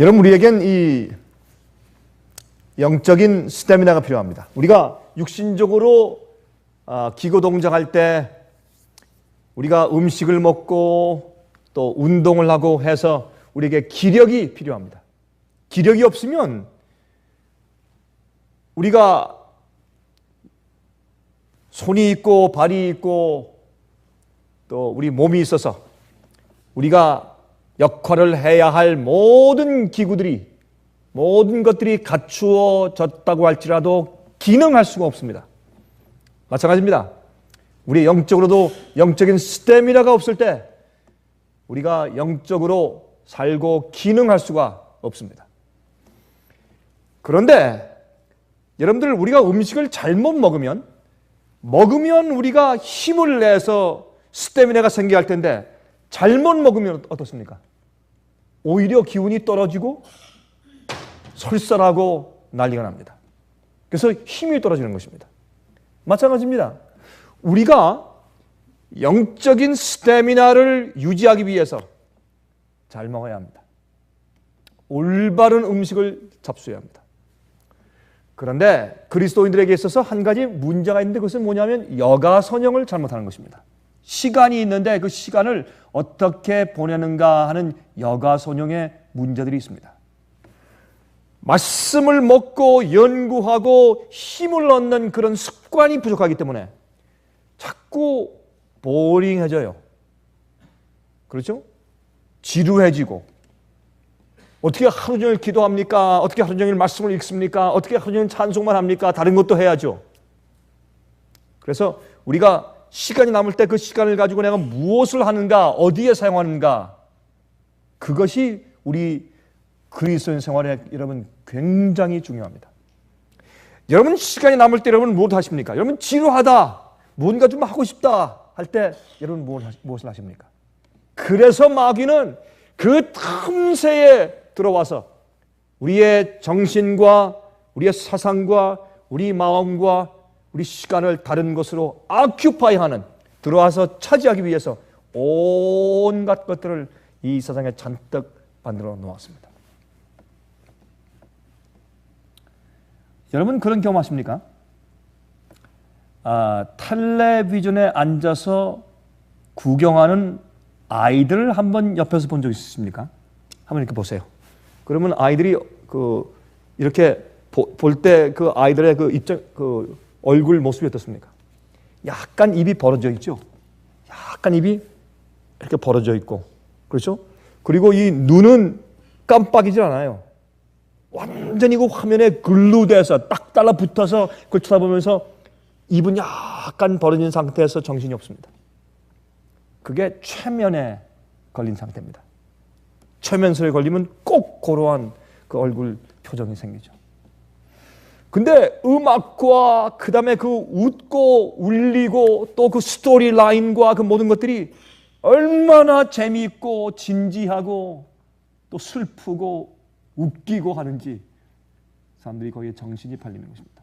여러분, 우리에겐 이 영적인 스태미나가 필요합니다. 우리가 육신적으로 기고동작할 때 우리가 음식을 먹고 또 운동을 하고 해서 우리에게 기력이 필요합니다. 기력이 없으면 우리가 손이 있고 발이 있고 또 우리 몸이 있어서 우리가 역할을 해야 할 모든 기구들이, 모든 것들이 갖추어졌다고 할지라도 기능할 수가 없습니다. 마찬가지입니다. 우리 영적으로도 영적인 스태미나가 없을 때 우리가 영적으로 살고 기능할 수가 없습니다. 그런데 여러분들, 우리가 음식을 잘못 먹으면 우리가 힘을 내서 스태미나가 생겨야 할 텐데 잘못 먹으면 어떻습니까? 오히려 기운이 떨어지고 설사하고 난리가 납니다. 그래서 힘이 떨어지는 것입니다. 마찬가지입니다. 우리가 영적인 스태미나를 유지하기 위해서 잘 먹어야 합니다. 올바른 음식을 잡수해야 합니다. 그런데 그리스도인들에게 있어서 한 가지 문제가 있는데, 그것은 뭐냐면 여가선형을 잘못하는 것입니다. 시간이 있는데 그 시간을 어떻게 보내는가 하는 여가선형의 문제들이 있습니다. 말씀을 먹고 연구하고 힘을 얻는 그런 습관이 부족하기 때문에 자꾸 보링해져요. 그렇죠? 지루해지고, 어떻게 하루 종일 기도합니까? 어떻게 하루 종일 말씀을 읽습니까? 어떻게 하루 종일 찬송만 합니까? 다른 것도 해야죠. 그래서 우리가 시간이 남을 때 그 시간을 가지고 내가 무엇을 하는가, 어디에 사용하는가, 그것이 우리 그리스도인 생활에 여러분 굉장히 중요합니다. 여러분, 시간이 남을 때 여러분 무엇 하십니까? 여러분, 지루하다, 뭔가 좀 하고 싶다 할 때 여러분 무엇을 하십니까? 그래서 마귀는 그 틈새에 들어와서 우리의 정신과 우리의 사상과 우리 마음과 우리 시간을 다른 것으로 아큐파이하는, 들어와서 차지하기 위해서 온갖 것들을 이 세상에 잔뜩 만들어 놓았습니다. 여러분, 그런 경험 하십니까? 텔레비전에 앉아서 구경하는 아이들을 한번 옆에서 본 적 있으십니까? 한번 이렇게 보세요. 그러면 아이들이 이렇게 볼 때 그 아이들의 얼굴 모습이 어떻습니까? 약간 입이 벌어져 있죠? 약간 입이 이렇게 벌어져 있고, 그렇죠? 그리고 이 눈은 깜빡이질 않아요. 완전히 그 화면에 글루돼서 딱 달라붙어서 그걸 쳐다보면서 입은 약간 벌어진 상태에서 정신이 없습니다. 그게 최면에 걸린 상태입니다. 최면술에 걸리면 꼭 그러한 그 얼굴 표정이 생기죠. 근데 음악과 그 다음에 그 웃고 울리고 또 그 스토리 라인과 그 모든 것들이 얼마나 재미있고 진지하고 또 슬프고 웃기고 하는지 사람들이 거기에 정신이 팔리는 것입니다.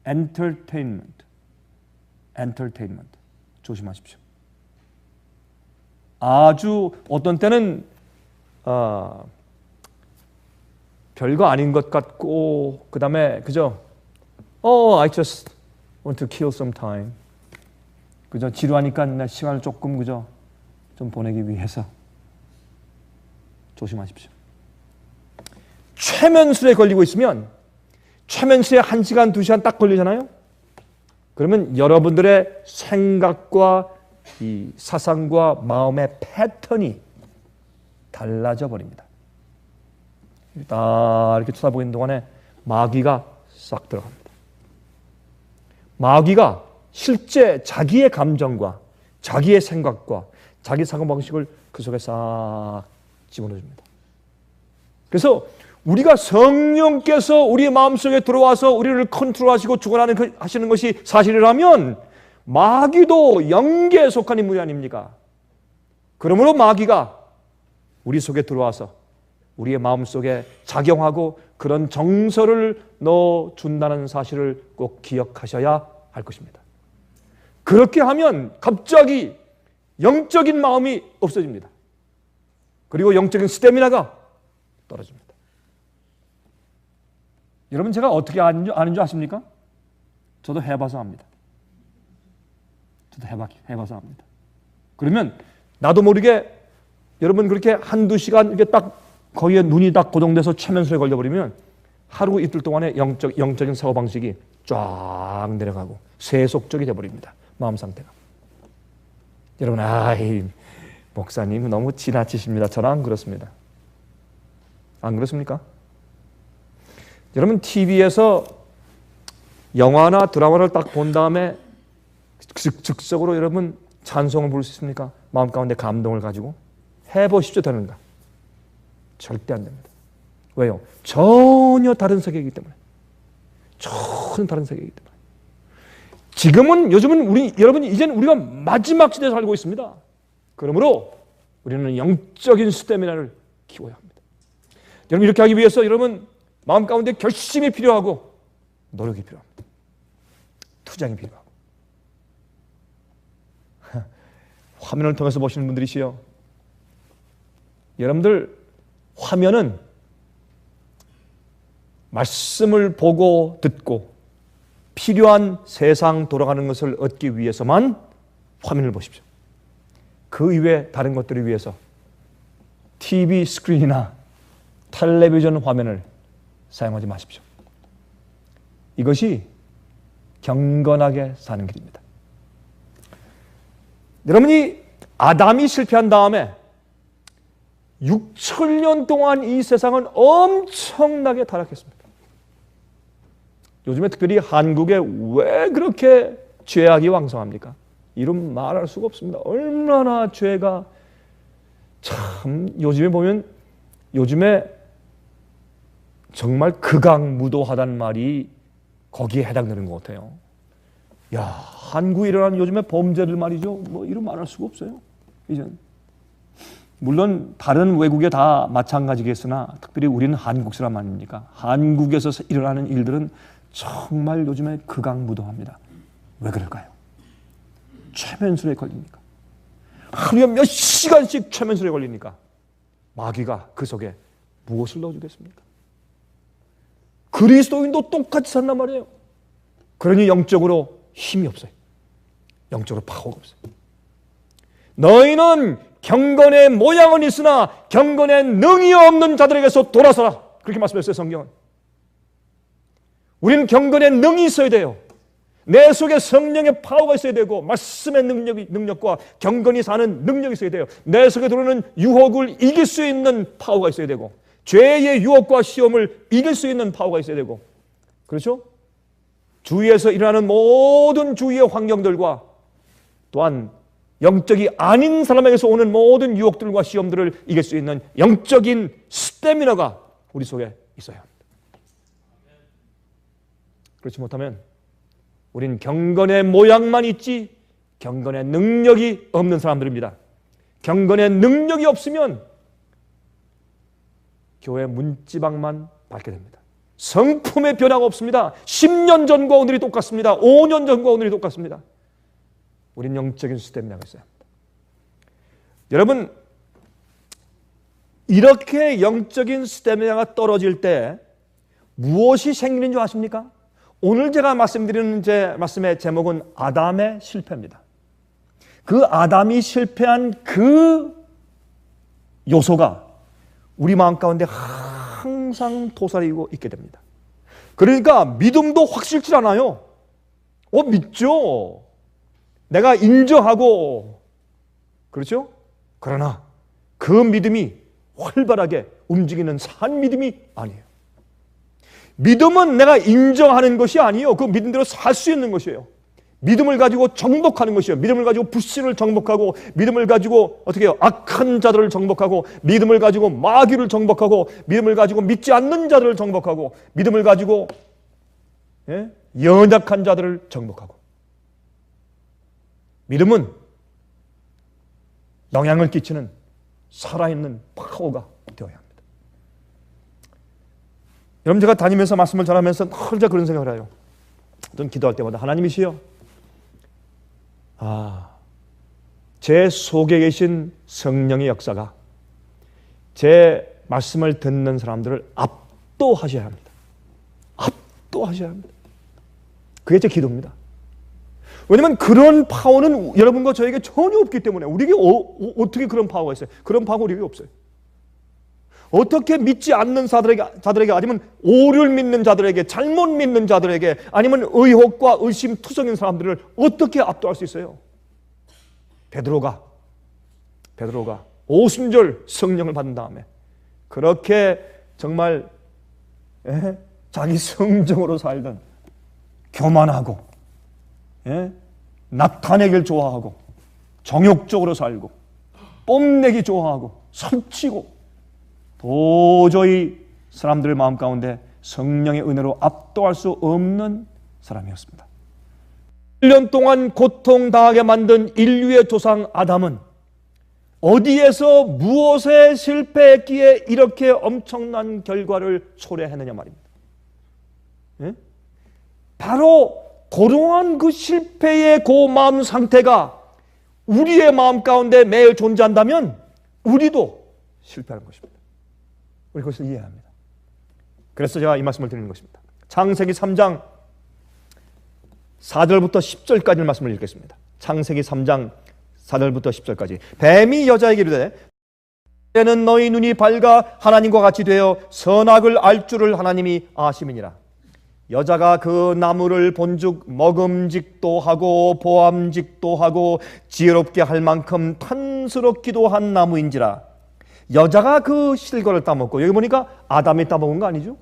엔터테인먼트. 조심하십시오. 아주 어떤 때는 별거 아닌 것 같고, 그 다음에 그저 I just want to kill some time. 그저 지루하니까 내 시간을 조금 그저 좀 보내기 위해서. 조심하십시오. 최면술에 걸리고 있으면, 최면술에 1시간, 2시간 딱 걸리잖아요? 그러면 여러분들의 생각과 이 사상과 마음의 패턴이 달라져 버립니다. 딱 이렇게 쳐다보고 있는 동안에 마귀가 싹 들어갑니다. 마귀가 실제 자기의 감정과 자기의 생각과 자기 사고방식을 그 속에 싹 집어넣어줍니다. 그래서 우리가 성령께서 우리의 마음속에 들어와서 우리를 컨트롤하시고 주관하시는 것이 사실이라면 마귀도 영계에 속한 인물이 아닙니까? 그러므로 마귀가 우리 속에 들어와서 우리의 마음속에 작용하고 그런 정서를 넣어준다는 사실을 꼭 기억하셔야 할 것입니다. 그렇게 하면 갑자기 영적인 마음이 없어집니다. 그리고 영적인 스태미나가 떨어집니다. 여러분 제가 어떻게 아는 줄 아십니까? 저도 해봐서 압니다. 저도 해봐서 압니다. 그러면 나도 모르게 여러분 그렇게 한두 시간 이렇게 딱 거기에 눈이 딱 고정돼서 최면술에 걸려버리면 하루 이틀 동안에 영적인 사고방식이 쫙 내려가고 세속적이 돼버립니다. 마음 상태가. 여러분 목사님 너무 지나치십니다. 저는 안 그렇습니다. 안 그렇습니까? 여러분 TV에서 영화나 드라마를 딱 본 다음에 즉석으로 여러분 찬송을 부를 수 있습니까? 마음 가운데 감동을 가지고 해보십시오. 되는가? 절대 안 됩니다. 왜요? 전혀 다른 세계이기 때문에. 전혀 다른 세계이기 때문에. 요즘은 여러분 이제는 우리가 마지막 시대에 살고 있습니다. 그러므로 우리는 영적인 스태미나를 키워야 합니다. 여러분 이렇게 하기 위해서 여러분 마음 가운데 결심이 필요하고 노력이 필요합니다. 투쟁이 필요하고. 화면을 통해서 보시는 분들이시요. 여러분들 화면은 말씀을 보고 듣고 필요한 세상 돌아가는 것을 얻기 위해서만 화면을 보십시오. 그 이외에 다른 것들을 위해서 TV 스크린이나 텔레비전 화면을 사용하지 마십시오. 이것이 경건하게 사는 길입니다. 여러분이 아담이 실패한 다음에 6,000년 동안 이 세상은 엄청나게 타락했습니다. 요즘에 특별히 한국에 왜 그렇게 죄악이 왕성합니까? 이름 말할 수가 없습니다. 얼마나 죄가 참 요즘에 정말 극악무도하다는 말이 거기에 해당되는 것 같아요. 야, 한국에 일어나는 요즘에 범죄들 말이죠. 이름 말할 수가 없어요. 이젠. 물론 다른 외국에 다 마찬가지겠으나 특별히 우리는 한국 사람 아닙니까? 한국에서 일어나는 일들은 정말 요즘에 극악무도합니다. 왜 그럴까요? 최면술에 걸리니까. 하루에 몇 시간씩 최면술에 걸리니까 마귀가 그 속에 무엇을 넣어주겠습니까? 그리스도인도 똑같이 산단 말이에요. 그러니 영적으로 힘이 없어요. 영적으로 파워가 없어요. 너희는 경건의 모양은 있으나 경건의 능이 없는 자들에게서 돌아서라. 그렇게 말씀했어요, 성경은. 우리는 경건의 능이 있어야 돼요. 내 속에 성령의 파워가 있어야 되고 말씀의 능력과 경건히 사는 능력이 있어야 돼요. 내 속에 들어오는 유혹을 이길 수 있는 파워가 있어야 되고 죄의 유혹과 시험을 이길 수 있는 파워가 있어야 되고 그렇죠? 주위에서 일어나는 모든 주위의 환경들과 또한 영적이 아닌 사람에게서 오는 모든 유혹들과 시험들을 이길 수 있는 영적인 스태미너가 우리 속에 있어야 합니다. 그렇지 못하면 우린 경건의 모양만 있지 경건의 능력이 없는 사람들입니다. 경건의 능력이 없으면 교회 문지방만 밟게 됩니다. 성품의 변화가 없습니다. 10년 전과 오늘이 똑같습니다. 5년 전과 오늘이 똑같습니다. 우린 영적인 스태미나가 있어야 합니다. 여러분, 이렇게 영적인 스태미나가 떨어질 때 무엇이 생기는 줄 아십니까? 오늘 제가 말씀드리는 제 말씀의 제목은 아담의 실패입니다. 그 아담이 실패한 그 요소가 우리 마음 가운데 항상 도사리고 있게 됩니다. 그러니까 믿음도 확실치 않아요. 믿죠. 내가 인정하고 그렇죠? 그러나 그 믿음이 활발하게 움직이는 산 믿음이 아니에요. 믿음은 내가 인정하는 것이 아니에요. 그 믿음대로 살 수 있는 것이에요. 믿음을 가지고 정복하는 것이에요. 믿음을 가지고 불신을 정복하고 믿음을 가지고 어떻게 해요? 악한 자들을 정복하고 믿음을 가지고 마귀를 정복하고 믿음을 가지고 믿지 않는 자들을 정복하고 믿음을 가지고 연약한 자들을 정복하고 믿음은 영향을 끼치는 살아있는 파워가 되어야 합니다. 여러분 제가 다니면서 말씀을 전하면서 혼자 그런 생각을 해요. 전 기도할 때마다 하나님이시여 제 속에 계신 성령의 역사가 제 말씀을 듣는 사람들을 압도하셔야 합니다. 압도하셔야 합니다. 그게 제 기도입니다. 왜냐하면 그런 파워는 여러분과 저에게 전혀 없기 때문에 우리에게 어떻게 그런 파워가 있어요? 그런 파워가 우리에게 없어요. 어떻게 믿지 않는 자들에게 아니면 오류를 믿는 자들에게, 잘못 믿는 자들에게, 아니면 의혹과 의심 투성인 사람들을 어떻게 압도할 수 있어요? 베드로가 오순절 성령을 받은 다음에 그렇게 정말 자기 성정으로 살던, 교만하고 나타내기를 좋아하고 정욕적으로 살고 뽐내기 좋아하고 설치고 도저히 사람들 마음 가운데 성령의 은혜로 압도할 수 없는 사람이었습니다. 1년 동안 고통당하게 만든 인류의 조상 아담은 어디에서 무엇에 실패했기에 이렇게 엄청난 결과를 초래했느냐 말입니다. 바로 그러한 그 실패의 그 마음 상태가 우리의 마음 가운데 매일 존재한다면 우리도 실패하는 것입니다. 우리 그것을 이해해야 합니다. 그래서 제가 이 말씀을 드리는 것입니다. 창세기 3장 4절부터 10절까지 말씀을 읽겠습니다. 창세기 3장 4절부터 10절까지. 뱀이 여자에게 이르되 때는 너희 눈이 밝아 하나님과 같이 되어 선악을 알 줄을 하나님이 아심이니라. 여자가 그 나무를 본즉 먹음직도 하고 보암직도 하고 지혜롭게 할 만큼 탐스럽기도 한 나무인지라. 여자가 그 실과를 따먹고, 여기 보니까 아담이 따먹은 거 아니죠?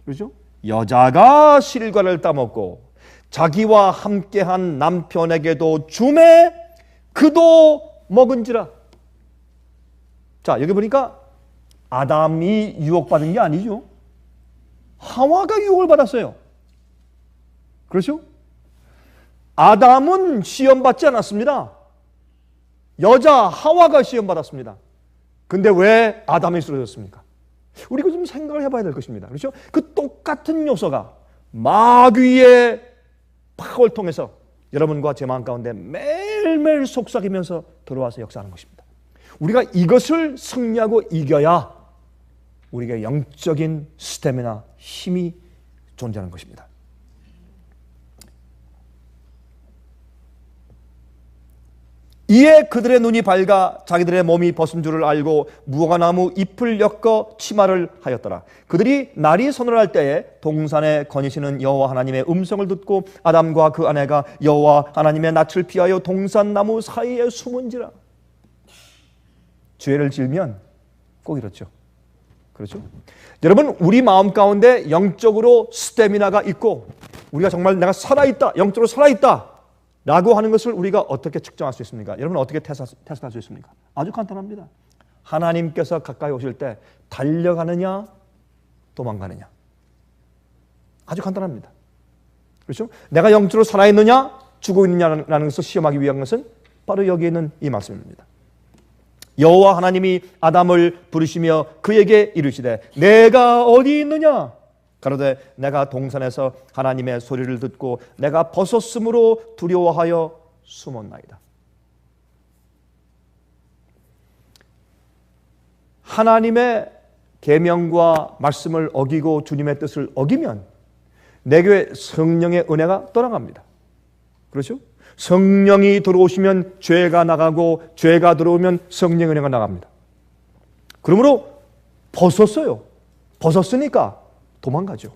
그렇죠? 여자가 실과를 따먹고 자기와 함께한 남편에게도 주매 그도 먹은지라. 자, 여기 보니까 아담이 유혹받은 게 아니죠. 하와가 유혹을 받았어요. 그렇죠? 아담은 시험받지 않았습니다. 여자 하와가 시험받았습니다. 근데 왜 아담이 쓰러졌습니까? 우리가 좀 생각을 해봐야 될 것입니다. 그렇죠? 그 똑같은 요소가 마귀의 파워를 통해서 여러분과 제 마음 가운데 매일매일 속삭이면서 들어와서 역사하는 것입니다. 우리가 이것을 승리하고 이겨야 우리가 영적인 스태미나, 힘이 존재하는 것입니다. 이에 그들의 눈이 밝아 자기들의 몸이 벗은 줄을 알고 무화과나무 잎을 엮어 치마를 하였더라. 그들이 날이 서늘할 때에 동산에 거니시는 여호와 하나님의 음성을 듣고 아담과 그 아내가 여호와 하나님의 낯을 피하여 동산나무 사이에 숨은지라. 죄를 지으면 꼭 이렇죠. 그렇죠? 여러분, 우리 마음 가운데 영적으로 스태미나가 있고 우리가 정말 내가 살아있다, 영적으로 살아있다 라고 하는 것을 우리가 어떻게 측정할 수 있습니까? 여러분, 어떻게 테스트할 수 있습니까? 아주 간단합니다. 하나님께서 가까이 오실 때 달려가느냐 도망가느냐. 아주 간단합니다. 그렇죠? 내가 영적으로 살아있느냐 죽어 있느냐라는 것을 시험하기 위한 것은 바로 여기에 있는 이 말씀입니다. 여호와 하나님이 아담을 부르시며 그에게 이르시되 내가 어디 있느냐? 가로되 내가 동산에서 하나님의 소리를 듣고 내가 벗었으므로 두려워하여 숨었나이다. 하나님의 계명과 말씀을 어기고 주님의 뜻을 어기면 내게 성령의 은혜가 떠나갑니다. 그렇죠? 성령이 들어오시면 죄가 나가고 죄가 들어오면 성령의 은혜가 나갑니다. 그러므로 벗었어요. 벗었으니까 도망가죠.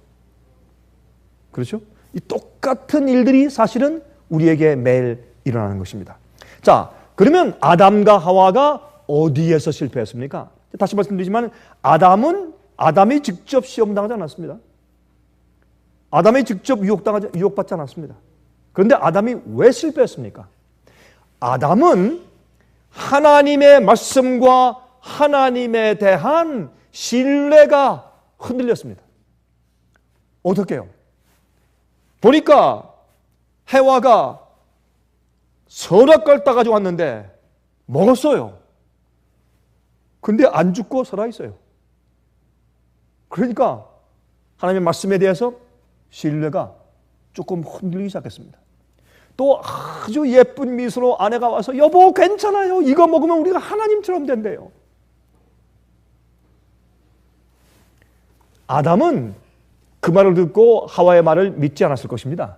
그렇죠? 이 똑같은 일들이 사실은 우리에게 매일 일어나는 것입니다. 자, 그러면 아담과 하와가 어디에서 실패했습니까? 다시 말씀드리지만 아담이 직접 시험당하지 않았습니다. 아담이 직접 유혹받지 않았습니다. 그런데 아담이 왜 실패했습니까? 아담은 하나님의 말씀과 하나님에 대한 신뢰가 흔들렸습니다. 어떻게 해요? 보니까 해와가 선악과를 따가지고 왔는데 먹었어요. 근데 안 죽고 살아있어요. 그러니까 하나님의 말씀에 대해서 신뢰가 조금 흔들리기 시작했습니다. 또 아주 예쁜 미소로 아내가 와서 여보 괜찮아요. 이거 먹으면 우리가 하나님처럼 된대요. 아담은 그 말을 듣고 하와의 말을 믿지 않았을 것입니다.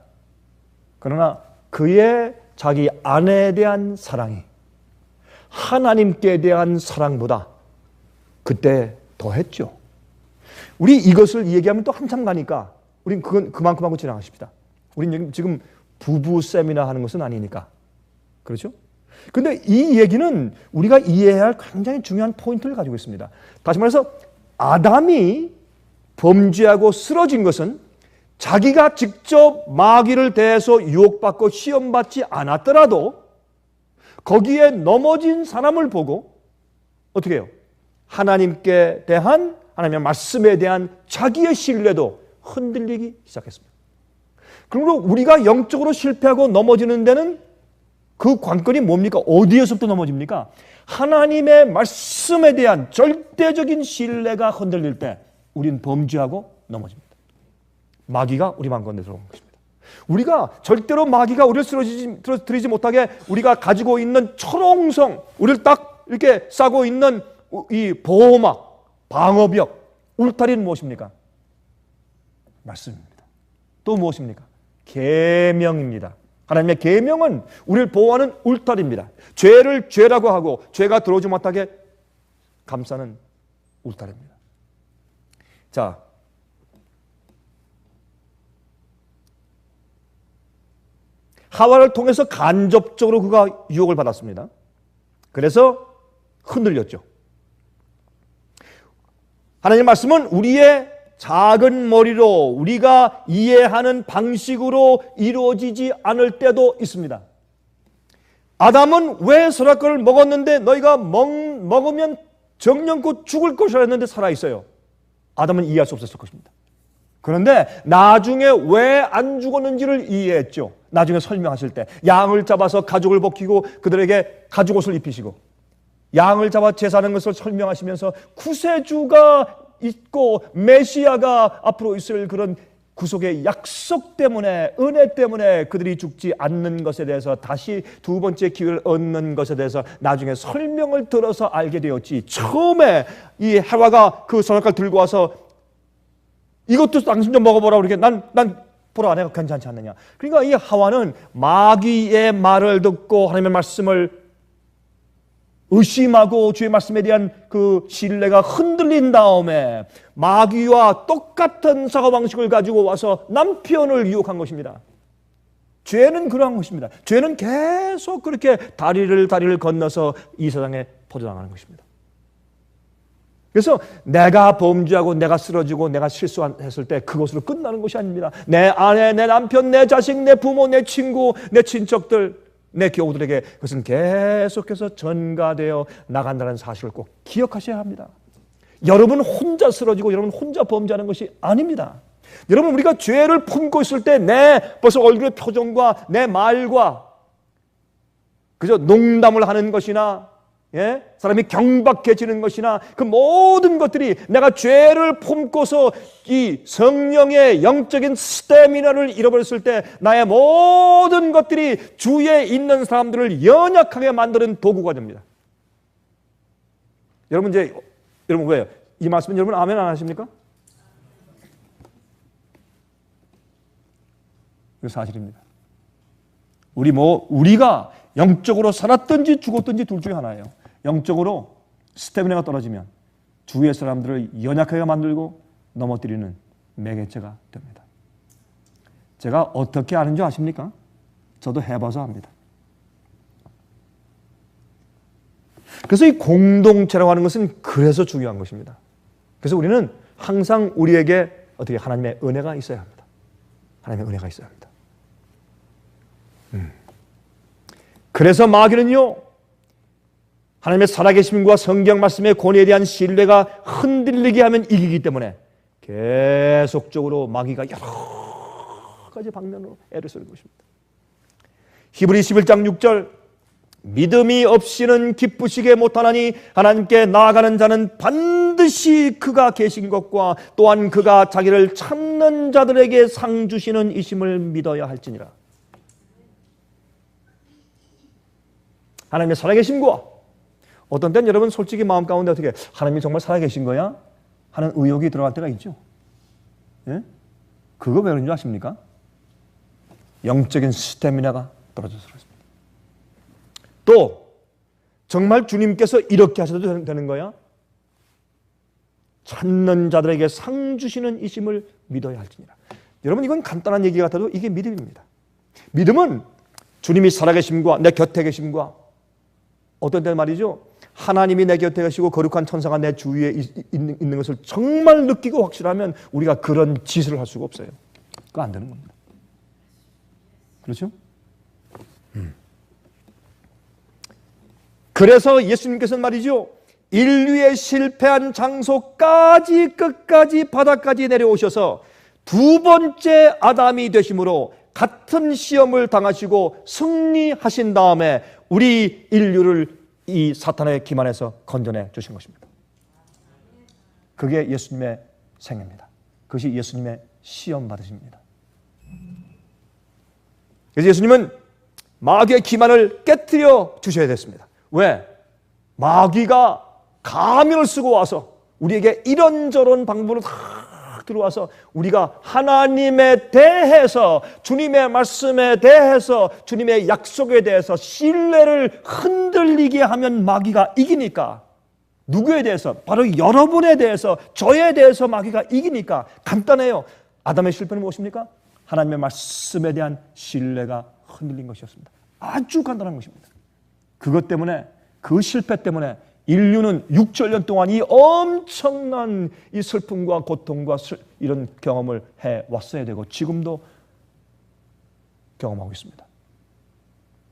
그러나 그의 자기 아내에 대한 사랑이 하나님께 대한 사랑보다 그때 더했죠. 우리 이것을 얘기하면 또 한참 가니까 우린 그만큼 하고 지나가십시다. 우린 지금 부부 세미나 하는 것은 아니니까. 그렇죠? 근데 이 얘기는 우리가 이해해야 할 굉장히 중요한 포인트를 가지고 있습니다. 다시 말해서 아담이 범죄하고 쓰러진 것은 자기가 직접 마귀를 대해서 유혹받고 시험받지 않았더라도 거기에 넘어진 사람을 보고 어떻게 해요? 하나님께 대한 하나님의 말씀에 대한 자기의 신뢰도 흔들리기 시작했습니다. 그리고 우리가 영적으로 실패하고 넘어지는 데는 그 관건이 뭡니까? 어디에서부터 넘어집니까? 하나님의 말씀에 대한 절대적인 신뢰가 흔들릴 때 우린 범죄하고 넘어집니다. 마귀가 우리 마음 가운데 들어온 것입니다. 우리가 절대로 마귀가 우리를 쓰러뜨리지 못하게 우리가 가지고 있는 철옹성, 우리를 딱 이렇게 싸고 있는 이 보호막, 방어벽, 울타리는 무엇입니까? 말씀입니다. 또 무엇입니까? 계명입니다. 하나님의 계명은 우리를 보호하는 울타리입니다. 죄를 죄라고 하고 죄가 들어오지 못하게 감싸는 울타리입니다. 자, 하와를 통해서 간접적으로 그가 유혹을 받았습니다. 그래서 흔들렸죠. 하나님의 말씀은 우리의 작은 머리로 우리가 이해하는 방식으로 이루어지지 않을 때도 있습니다. 아담은 왜 선악과를 먹었는데 너희가 먹으면 정령코 죽을 것이라 했는데 살아있어요. 아담은 이해할 수 없었을 것입니다. 그런데 나중에 왜 안 죽었는지를 이해했죠. 나중에 설명하실 때 양을 잡아서 가죽을 벗기고 그들에게 가죽옷을 입히시고 양을 잡아 제사하는 것을 설명하시면서 구세주가 있고 메시아가 앞으로 있을 그런 구속의 약속 때문에 은혜 때문에 그들이 죽지 않는 것에 대해서 다시 두 번째 기회를 얻는 것에 대해서 나중에 설명을 들어서 알게 되었지. 처음에 이 하와가 그 선악과를 들고 와서 이것도 당신 좀 먹어보라 그러게 난 보라 내가 괜찮지 않느냐. 그러니까 이 하와는 마귀의 말을 듣고 하나님의 말씀을 의심하고 주의 말씀에 대한 그 신뢰가 흔들린 다음에 마귀와 똑같은 사고방식을 가지고 와서 남편을 유혹한 것입니다. 죄는 그러한 것입니다. 죄는 계속 그렇게 다리를 건너서 이 세상에 퍼져나가는 것입니다. 그래서 내가 범죄하고 내가 쓰러지고 내가 실수했을 때 그것으로 끝나는 것이 아닙니다. 내 아내, 내 남편, 내 자식, 내 부모, 내 친구, 내 친척들, 내 교우들에게 그것은 계속해서 전가되어 나간다는 사실을 꼭 기억하셔야 합니다. 여러분 혼자 쓰러지고 여러분 혼자 범죄하는 것이 아닙니다. 여러분 우리가 죄를 품고 있을 때 내 벌써 얼굴의 표정과 내 말과 그저 농담을 하는 것이나 사람이 경박해지는 것이나 그 모든 것들이 내가 죄를 품고서 이 성령의 영적인 스태미나를 잃어버렸을 때 나의 모든 것들이 주위에 있는 사람들을 연약하게 만드는 도구가 됩니다. 여러분 여러분 왜요? 이 말씀은 여러분 아멘 안 하십니까? 이거 사실입니다. 우리가 영적으로 살았든지 죽었든지 둘 중에 하나예요. 영적으로 스태미나가 떨어지면 주위의 사람들을 연약하게 만들고 넘어뜨리는 매개체가 됩니다. 제가 어떻게 아는 줄 아십니까? 저도 해봐서 압니다. 그래서 이 공동체라고 하는 것은 그래서 중요한 것입니다. 그래서 우리는 항상 우리에게 어떻게 하나님의 은혜가 있어야 합니다. 하나님의 은혜가 있어야 합니다. 그래서 마귀는요, 하나님의 살아계심과 성경 말씀의 권위에 대한 신뢰가 흔들리게 하면 이기기 때문에 계속적으로 마귀가 여러 가지 방면으로 애를 쓰는 것입니다. 히브리 11장 6절 믿음이 없이는 기쁘시게 못하나니 하나님께 나아가는 자는 반드시 그가 계신 것과 또한 그가 자기를 찾는 자들에게 상 주시는 이심을 믿어야 할지니라. 하나님의 살아계심과 어떤 때는 여러분 솔직히 마음 가운데 어떻게 하나님이 정말 살아계신 거야? 하는 의혹이 들어갈 때가 있죠. 예? 그거 왜 그런 줄 아십니까? 영적인 스태미나가 떨어져서 그렇습니다. 또 정말 주님께서 이렇게 하셔도 되는 거야? 찾는 자들에게 상 주시는 이심을 믿어야 할지니라. 여러분, 이건 간단한 얘기 같아도 이게 믿음입니다. 믿음은 주님이 살아계심과 내 곁에 계심과 어떤 때 말이죠, 하나님이 내 곁에 계시고 거룩한 천사가 내 주위에 있는 것을 정말 느끼고 확실하면 우리가 그런 짓을 할 수가 없어요. 그거 안 되는 겁니다. 그렇죠? 그래서 예수님께서는 말이죠, 인류의 실패한 장소까지 끝까지 바닥까지 내려오셔서 두 번째 아담이 되심으로 같은 시험을 당하시고 승리하신 다음에 우리 인류를 이 사탄의 기만에서 건져내 주신 것입니다. 그게 예수님의 생애입니다. 그것이 예수님의 시험 받으십니다. 그래서 예수님은 마귀의 기만을 깨뜨려 주셔야 됐습니다. 왜? 마귀가 가면을 쓰고 와서 우리에게 이런저런 방법으로 다 들어와서 우리가 하나님에 대해서, 주님의 말씀에 대해서, 주님의 약속에 대해서 신뢰를 흔들리게 하면 마귀가 이기니까, 누구에 대해서? 바로 여러분에 대해서, 저에 대해서 마귀가 이기니까 간단해요. 아담의 실패는 무엇입니까? 하나님의 말씀에 대한 신뢰가 흔들린 것이었습니다. 아주 간단한 것입니다. 그것 때문에, 그 실패 때문에 인류는 6천년 동안 이 엄청난 이 슬픔과 고통과 이런 경험을 해왔어야 되고 지금도 경험하고 있습니다.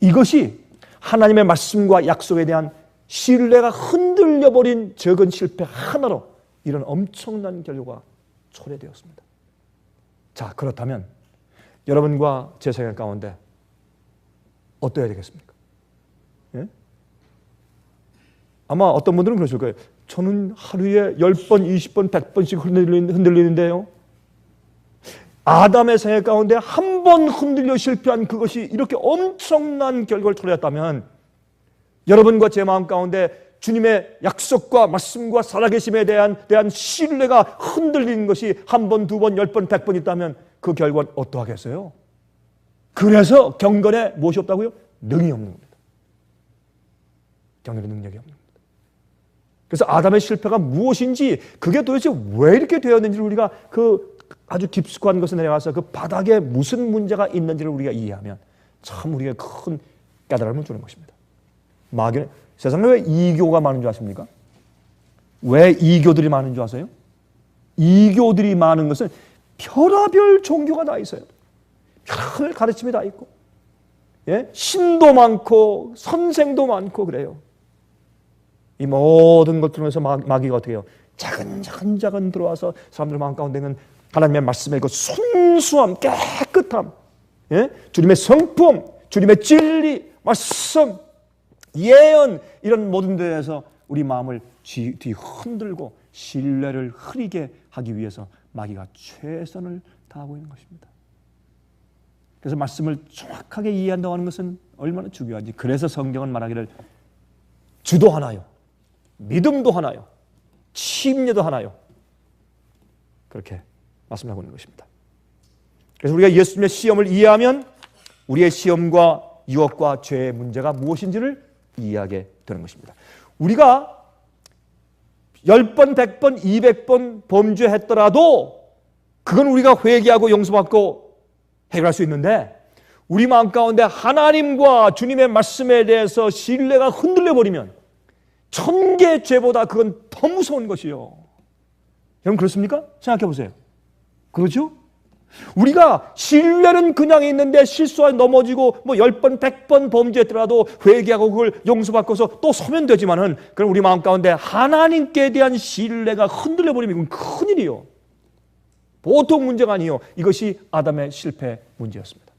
이것이 하나님의 말씀과 약속에 대한 신뢰가 흔들려버린 적은 실패 하나로 이런 엄청난 결과가 초래되었습니다. 자, 그렇다면 여러분과 제 생각 가운데 어떠해야 되겠습니까? 예? 아마 어떤 분들은 그러실 거예요. 저는 하루에 10번, 20번, 100번씩 흔들리는데요. 아담의 생애 가운데 한 번 흔들려 실패한 그것이 이렇게 엄청난 결과를 초래했다면 여러분과 제 마음 가운데 주님의 약속과 말씀과 살아계심에 대한 신뢰가 흔들리는 것이 한 번, 두 번, 10번, 100번 있다면 그 결과는 어떠하겠어요? 그래서 경건에 무엇이 없다고요? 능이 없는 겁니다. 경건에 능력이 없는 겁니다. 그래서 아담의 실패가 무엇인지, 그게 도대체 왜 이렇게 되었는지를 우리가 그 아주 깊숙한 것에 내려가서 그 바닥에 무슨 문제가 있는지를 우리가 이해하면 참 우리가 큰 깨달음을 주는 것입니다. 마귀는, 세상에 왜 이교가 많은 줄 아십니까? 왜 이교들이 많은 줄 아세요? 이교들이 많은 것은 별하별 종교가 다 있어요. 별하별 가르침이 다 있고, 예? 신도 많고 선생도 많고 그래요. 이 모든 것들을 통해서 마귀가 어떻게 해요? 작은 들어와서 사람들 마음 가운데는 하나님의 말씀의 그 순수함, 깨끗함, 예? 주님의 성품, 주님의 진리, 말씀, 예언, 이런 모든 데에서 우리 마음을 뒤흔들고 신뢰를 흐리게 하기 위해서 마귀가 최선을 다하고 있는 것입니다. 그래서 말씀을 정확하게 이해한다고 하는 것은 얼마나 중요한지. 그래서 성경은 말하기를 주도 하나요, 믿음도 하나요, 침례도 하나요, 그렇게 말씀하고 있는 것입니다. 그래서 우리가 예수님의 시험을 이해하면 우리의 시험과 유혹과 죄의 문제가 무엇인지를 이해하게 되는 것입니다. 우리가 10번, 100번, 200번 범죄했더라도 그건 우리가 회개하고 용서받고 해결할 수 있는데, 우리 마음 가운데 하나님과 주님의 말씀에 대해서 신뢰가 흔들려 버리면 1000개의 죄보다 그건 더 무서운 것이요. 여러분 그렇습니까? 생각해 보세요. 그렇죠? 우리가 신뢰는 그냥 있는데 실수하여 넘어지고 뭐 10번, 100번 범죄했더라도 회개하고 그걸 용서받고서 또 서면 되지만은, 그럼 우리 마음 가운데 하나님께 대한 신뢰가 흔들려 버리면 이건 큰일이요. 보통 문제가 아니요. 이것이 아담의 실패 문제였습니다.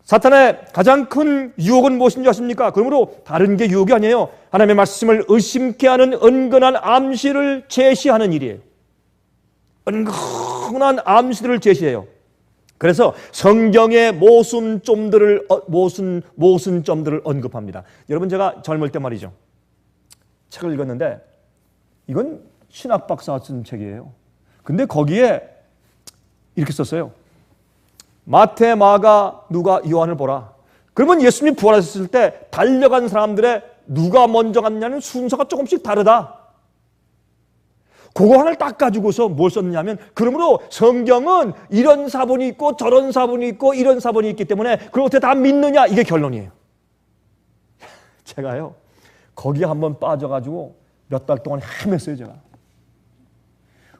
사탄의 가장 큰 유혹은 무엇인지 아십니까? 그러므로 다른 게 유혹이 아니에요. 하나님의 말씀을 의심케 하는 은근한 암시를 제시하는 일이에요. 은근한 암시들을 제시해요. 그래서 성경의 모순점들을 언급합니다. 여러분, 제가 젊을 때 말이죠, 책을 읽었는데 이건 신학 박사가 쓴 책이에요. 근데 거기에 이렇게 썼어요. 마태, 마가, 누가, 요한을 보라. 그러면 예수님이 부활하셨을 때 달려간 사람들의 누가 먼저 갔냐는 순서가 조금씩 다르다. 그거 하나를 딱 가지고서 뭘 썼느냐면, 그러므로 성경은 이런 사본이 있고 저런 사본이 있고 이런 사본이 있기 때문에 그걸 어떻게 다 믿느냐, 이게 결론이에요. 제가요 거기에 한번 빠져가지고 몇 달 동안 헤맸어요. 제가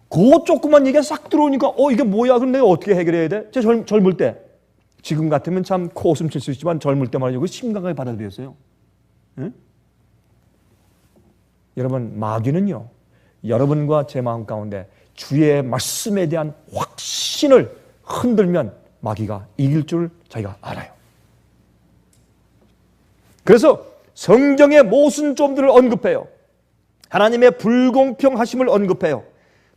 그 조그만 얘기가 싹 들어오니까 이게 뭐야, 그럼 내가 어떻게 해결해야 돼? 제가 젊을 때, 지금 같으면 참 코웃음 칠 수 있지만 젊을 때 말이죠, 심각하게 받아들였어요. 응? 여러분, 마귀는요 여러분과 제 마음 가운데 주의 말씀에 대한 확신을 흔들면 마귀가 이길 줄 저희가 알아요. 그래서 성경의 모순점들을 언급해요. 하나님의 불공평하심을 언급해요.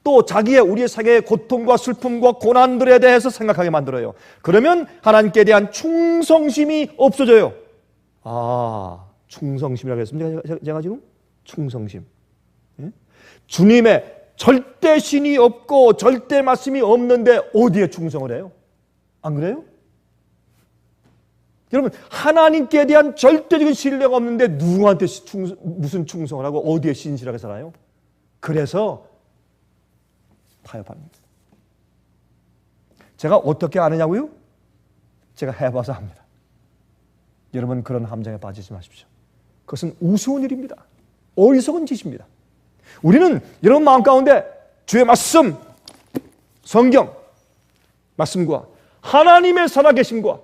또 자기의 우리의 세계의 고통과 슬픔과 고난들에 대해서 생각하게 만들어요. 그러면 하나님께 대한 충성심이 없어져요. 충성심이라고 했습니다. 제가 지금 충성심. 주님의 절대 신이 없고 절대 말씀이 없는데 어디에 충성을 해요? 안 그래요? 여러분, 하나님께 대한 절대적인 신뢰가 없는데 누구한테 무슨 충성을 하고 어디에 신실하게 살아요? 그래서 타협합니다. 제가 어떻게 아느냐고요? 제가 해봐서 합니다. 여러분, 그런 함정에 빠지지 마십시오. 그것은 우스운 일입니다. 어리석은 짓입니다. 우리는 여러분 마음 가운데 주의 말씀, 성경 말씀과 하나님의 살아계심과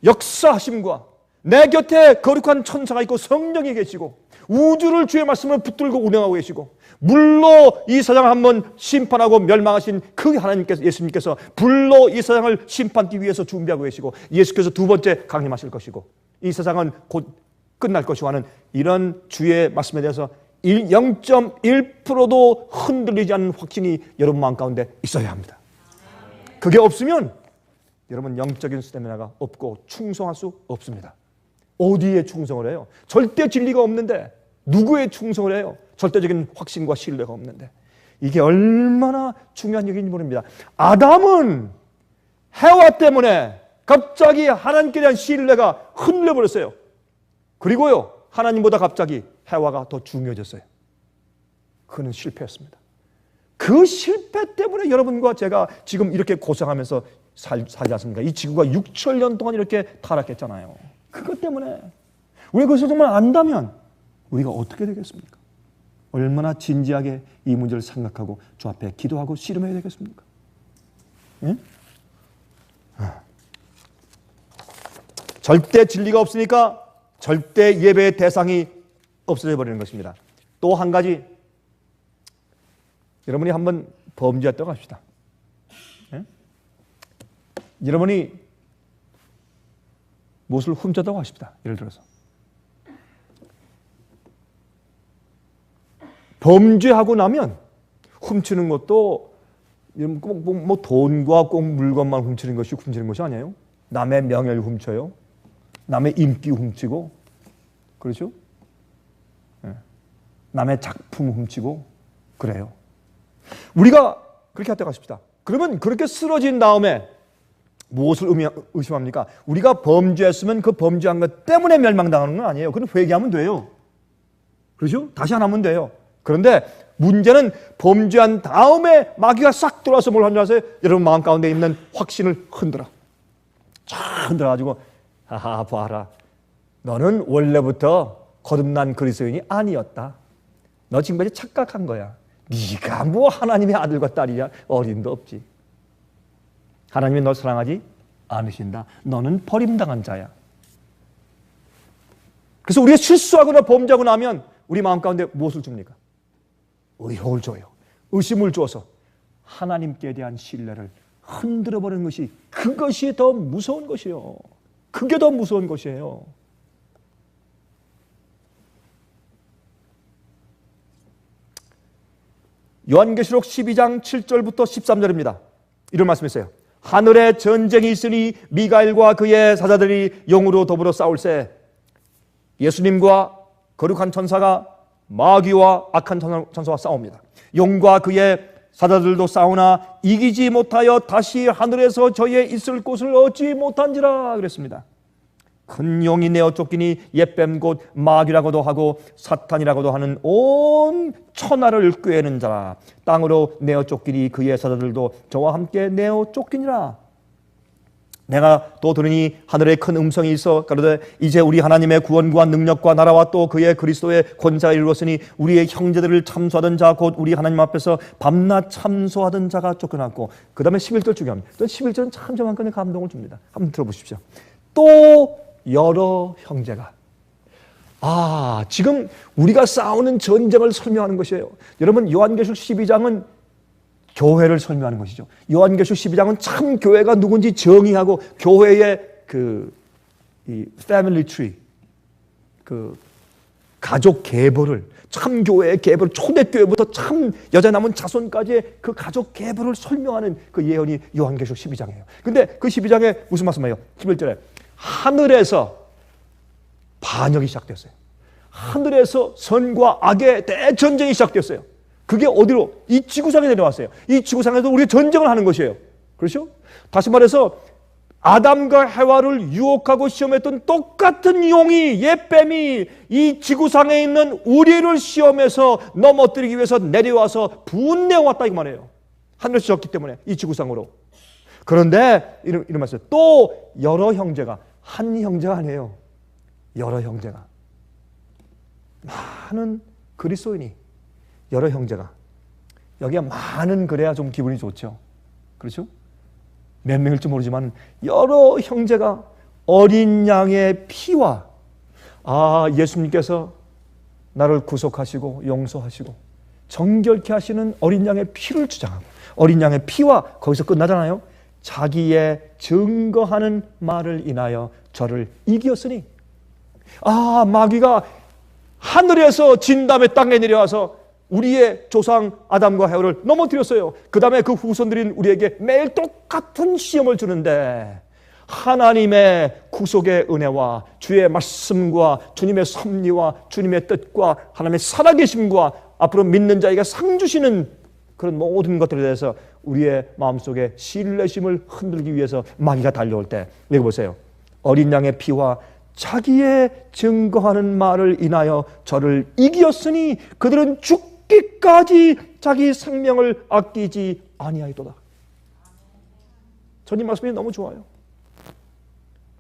역사하심과 내 곁에 거룩한 천사가 있고 성령이 계시고 우주를 주의 말씀을 붙들고 운행하고 계시고 물로 이 세상을 한번 심판하고 멸망하신 그 하나님께서, 예수님께서 불로 이 세상을 심판하기 위해서 준비하고 계시고 예수께서 두 번째 강림하실 것이고 이 세상은 곧 끝날 것이고 하는 이런 주의 말씀에 대해서 0.1%도 흔들리지 않는 확신이 여러분 마음 가운데 있어야 합니다. 그게 없으면 여러분 영적인 스태미나가 없고 충성할 수 없습니다. 어디에 충성을 해요? 절대 진리가 없는데 누구에 충성을 해요? 절대적인 확신과 신뢰가 없는데. 이게 얼마나 중요한 얘기인지 모릅니다. 아담은 해와 때문에 갑자기 하나님께 대한 신뢰가 흔들려버렸어요. 그리고요 하나님보다 갑자기 해와가 더 중요해졌어요. 그는 실패했습니다. 그 실패 때문에 여러분과 제가 지금 이렇게 고생하면서 살지 않습니까? 이 지구가 6천 년 동안 이렇게 타락했잖아요. 그것 때문에 우리가 그것을 정말 안다면 우리가 어떻게 되겠습니까? 얼마나 진지하게 이 문제를 생각하고 주 앞에 기도하고 씨름해야 되겠습니까? 응? 절대 진리가 없으니까 절대 예배의 대상이 없어져 버리는 것입니다. 또 한 가지, 여러분이 한번 범죄했다고 합시다. 예? 여러분이 무엇을 훔쳤다고 하십니다. 예를 들어서 범죄하고 나면 훔치는 것도 뭐 돈과 꼭 물건만 훔치는 것이 훔치는 것이 아니에요. 남의 명예를 훔쳐요. 남의 인기 훔치고, 그렇죠? 네. 남의 작품 훔치고 그래요. 우리가 그렇게 했다고 하십시다. 그러면 그렇게 쓰러진 다음에 무엇을 의심합니까? 우리가 범죄했으면 그 범죄한 것 때문에 멸망당하는 건 아니에요. 그건 회개하면 돼요. 그렇죠? 다시 안 하면 돼요. 그런데 문제는 범죄한 다음에 마귀가 싹 들어와서 뭘 하는 줄 아세요? 여러분 마음 가운데 있는 확신을 흔들어. 쫙 흔들어가지고 하하 봐라. 너는 원래부터 거듭난 그리스도인이 아니었다. 너 지금까지 착각한 거야. 네가 뭐 하나님의 아들과 딸이냐? 어림도 없지. 하나님이 널 사랑하지 않으신다. 너는 버림당한 자야. 그래서 우리가 실수하거나 범죄하고 나면 우리 마음 가운데 무엇을 줍니까? 의혹을 줘요. 의심을 줘서 하나님께 대한 신뢰를 흔들어버리는 것이, 그것이 더 무서운 것이에요. 그게 더 무서운 것이에요. 요한계시록 12장 7절부터 13절입니다. 이런 말씀이 있어요. 하늘에 전쟁이 있으니 미가엘과 그의 사자들이 영으로 더불어 싸울세. 예수님과 거룩한 천사가 마귀와 악한 천사와 싸웁니다. 용과 그의 사자들도 싸우나 이기지 못하여 다시 하늘에서 저의 있을 곳을 얻지 못한지라 그랬습니다. 큰 용이 내어 쫓기니 옛뱀 곧 마귀라고도 하고 사탄이라고도 하는 온 천하를 꾀는 자라. 땅으로 내어 쫓기니 그의 사자들도 저와 함께 내어 쫓기니라. 내가 또 들으니 하늘에 큰 음성이 있어 가로되 이제 우리 하나님의 구원과 능력과 나라와 또 그의 그리스도의 권세가 이루었으니 우리의 형제들을 참소하던 자 곧 우리 하나님 앞에서 밤낮 참소하던 자가 쫓겨났고, 그 다음에 11절 중요합니다. 11절은 참 저만큼의 감동을 줍니다. 한번 들어보십시오. 또 여러 형제가, 지금 우리가 싸우는 전쟁을 설명하는 것이에요. 여러분, 요한계시록 12장은 교회를 설명하는 것이죠. 요한계시록 12장은 참 교회가 누군지 정의하고 교회의 이 패밀리 트리, 가족 계보를, 참 교회의 계보를, 초대교회부터 참 여자 남은 자손까지의 그 가족 계보를 설명하는 그 예언이 요한계시록 12장이에요. 근데 그 12장에 무슨 말씀이에요? 11절에 하늘에서 반역이 시작됐어요. 하늘에서 선과 악의 대전쟁이 시작됐어요. 그게 어디로? 이 지구상에 내려왔어요. 이 지구상에서 우리가 전쟁을 하는 것이에요. 그렇죠? 다시 말해서 아담과 해와를 유혹하고 시험했던 똑같은 용이, 옛뱀이 이 지구상에 있는 우리를 시험해서 넘어뜨리기 위해서 내려와서 분내왔다 이 말이에요. 하늘에서 졌기 때문에 이 지구상으로. 그런데 이런 말씀, 또 여러 형제가, 한 형제가 아니에요. 여러 형제가, 많은 그리스도인이, 여러 형제가, 여기가 많은 그래야 좀 기분이 좋죠. 그렇죠? 몇 명일지 모르지만 여러 형제가 어린 양의 피와, 예수님께서 나를 구속하시고 용서하시고 정결케 하시는 어린 양의 피를 주장하고, 어린 양의 피와, 거기서 끝나잖아요. 자기의 증거하는 말을 인하여 저를 이기었으니. 마귀가 하늘에서 진 다음에 땅에 내려와서 우리의 조상 아담과 해와를 넘어뜨렸어요. 그 다음에 그 후손들인 우리에게 매일 똑같은 시험을 주는데, 하나님의 구속의 은혜와 주의 말씀과 주님의 섭리와 주님의 뜻과 하나님의 살아계심과 앞으로 믿는 자에게 상 주시는 그런 모든 것들에 대해서 우리의 마음속에 신뢰심을 흔들기 위해서 마귀가 달려올 때, 여기 보세요. 어린 양의 피와 자기의 증거하는 말을 인하여 저를 이기었으니 그들은 죽기까지 자기 생명을 아끼지 아니하였도다. 저는 이 말씀이 너무 좋아요.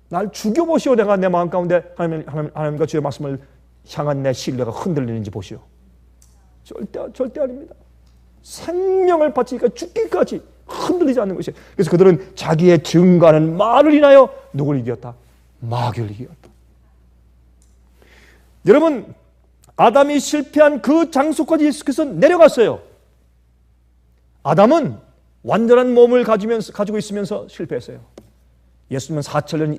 날 죽여보시오. 내가 내 마음 가운데 하나님과 주의 말씀을 향한 내 신뢰가 흔들리는지 보시오. 절대 아닙니다. 생명을 바치니까 죽기까지 흔들리지 않는 것이에요. 그래서 그들은 자기의 증거하는 말을 인하여 누굴 이겼다? 마귀를 이겼다. 여러분, 아담이 실패한 그 장소까지 예수께서 내려갔어요. 아담은 완전한 몸을 가지고 있으면서 실패했어요. 예수님은 4,000년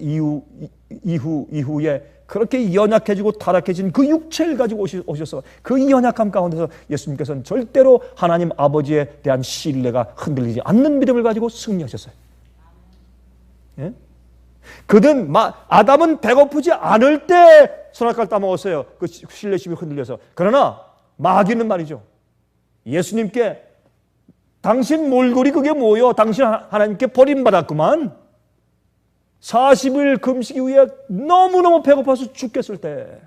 이후에 그렇게 연약해지고 타락해진 그 육체를 가지고 오셔서 그 연약함 가운데서 예수님께서는 절대로 하나님 아버지에 대한 신뢰가 흔들리지 않는 믿음을 가지고 승리하셨어요. 예? 아담은 배고프지 않을 때 선악과를 따먹었어요. 그 신뢰심이 흔들려서. 그러나 마귀는 말이죠, 예수님께 당신 몰골이 그게 뭐요? 당신 하나님께 버림받았구만. 40일 금식 이후에 너무너무 배고파서 죽겠을 때,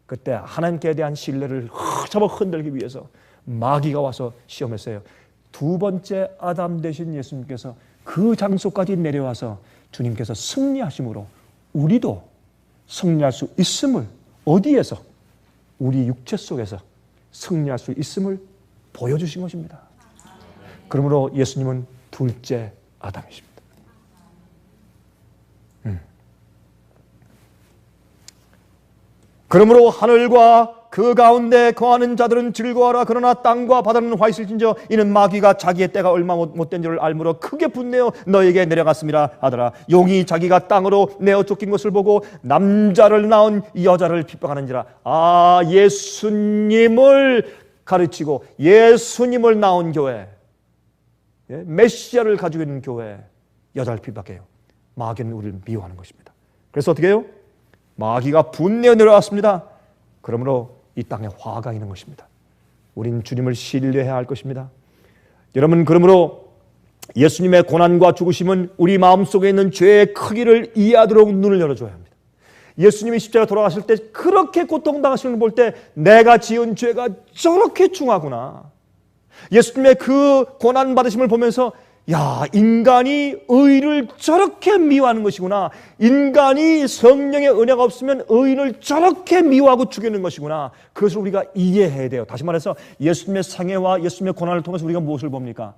그때 하나님께 대한 신뢰를 잡아 흔들기 위해서 마귀가 와서 시험했어요. 두 번째 아담 되신 예수님께서 그 장소까지 내려와서 주님께서 승리하심으로 우리도 승리할 수 있음을, 어디에서? 우리 육체 속에서 승리할 수 있음을 보여주신 것입니다. 그러므로 예수님은 둘째 아담이십니다. 그러므로 하늘과 그 가운데 거하는 자들은 즐거워하라. 그러나 땅과 바다는 화 있을진저 이는 마귀가 자기의 때가 얼마 못된 줄을 알므로 크게 분내어 너에게 내려갔음이라 하더라. 용이 자기가 땅으로 내어 쫓긴 것을 보고 남자를 낳은 여자를 핍박하는지라. 예수님을 가르치고 예수님을 낳은 교회, 메시아를 가지고 있는 교회, 여자를 핍박해요. 마귀는 우리를 미워하는 것입니다. 그래서 어떻게 해요? 마귀가 분내어 내려왔습니다. 그러므로 이 땅에 화가 있는 것입니다. 우린 주님을 신뢰해야 할 것입니다. 여러분, 그러므로 예수님의 고난과 죽으심은 우리 마음속에 있는 죄의 크기를 이해하도록 눈을 열어줘야 합니다. 예수님이 십자가 돌아가실 때 그렇게 고통당하시는 걸 볼 때 내가 지은 죄가 저렇게 중하구나. 예수님의 그 고난받으심을 보면서 야, 인간이 의를 저렇게 미워하는 것이구나. 인간이 성령의 은혜가 없으면 의인을 저렇게 미워하고 죽이는 것이구나. 그것을 우리가 이해해야 돼요. 다시 말해서 예수님의 상해와 예수님의 고난을 통해서 우리가 무엇을 봅니까?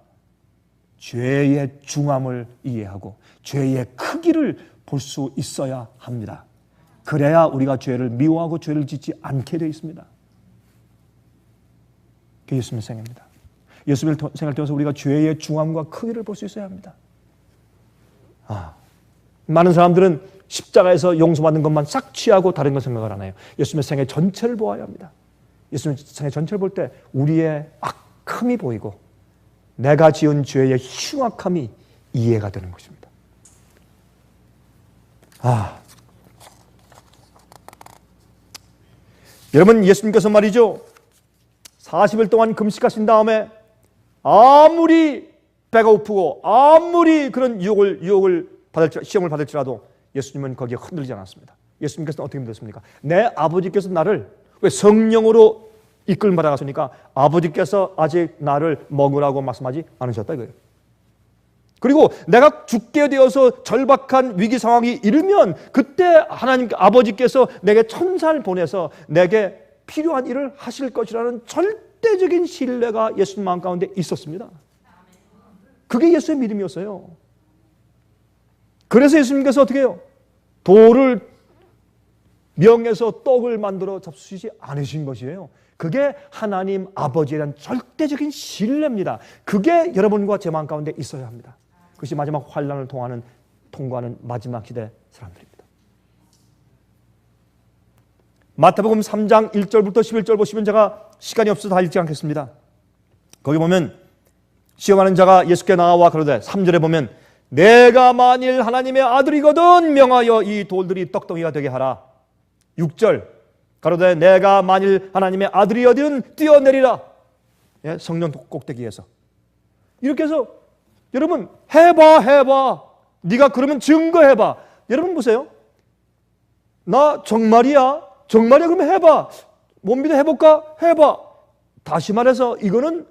죄의 중함을 이해하고 죄의 크기를 볼 수 있어야 합니다. 그래야 우리가 죄를 미워하고 죄를 짓지 않게 되어 있습니다. 그게 예수님의 생애입니다. 예수님의 생애를 통해서 우리가 죄의 중함과 크기를 볼 수 있어야 합니다. 많은 사람들은 십자가에서 용서받는 것만 싹 취하고 다른 것 생각을 안 해요. 예수님의 생애 전체를 보아야 합니다. 예수님의 생애 전체를 볼 때 우리의 악함이 보이고 내가 지은 죄의 흉악함이 이해가 되는 것입니다. 여러분, 예수님께서 말이죠, 40일 동안 금식하신 다음에 아무리 배가 고프고 아무리 그런 시험을 받을지라도 예수님은 거기에 흔들리지 않았습니다. 예수님께서는 어떻게 믿었습니까? 내 아버지께서 나를 왜 성령으로 이끌림 받아갔으니까 아버지께서 아직 나를 먹으라고 말씀하지 않으셨다 이거예요. 그리고 내가 죽게 되어서 절박한 위기 상황이 이르면 그때 하나님 아버지께서 내게 천사를 보내서 내게 필요한 일을 하실 것이라는 절대적인 신뢰가 예수님 마음 가운데 있었습니다. 그게 예수의 믿음이었어요. 그래서 예수님께서 어떻게 해요? 돌을 명에서 떡을 만들어 잡수시지 않으신 것이에요. 그게 하나님 아버지에 대한 절대적인 신뢰입니다. 그게 여러분과 제 마음 가운데 있어야 합니다. 그것이 마지막 환난을 통과하는 마지막 시대 사람들입니다. 마태복음 3장 1절부터 11절 보시면 제가 시간이 없어서 다 읽지 않겠습니다. 거기 보면 시험하는 자가 예수께 나와 가로되 3절에 보면 내가 만일 하나님의 아들이거든 명하여 이 돌들이 떡덩이가 되게 하라. 6절 가로되 내가 만일 하나님의 아들이거든 뛰어내리라. 예, 성령 꼭대기에서 이렇게 해서 여러분 해봐. 네가 그러면 증거해봐. 여러분 보세요. 나 정말이야 그러면 해봐. 못 믿어 해볼까? 해봐. 다시 말해서 이거는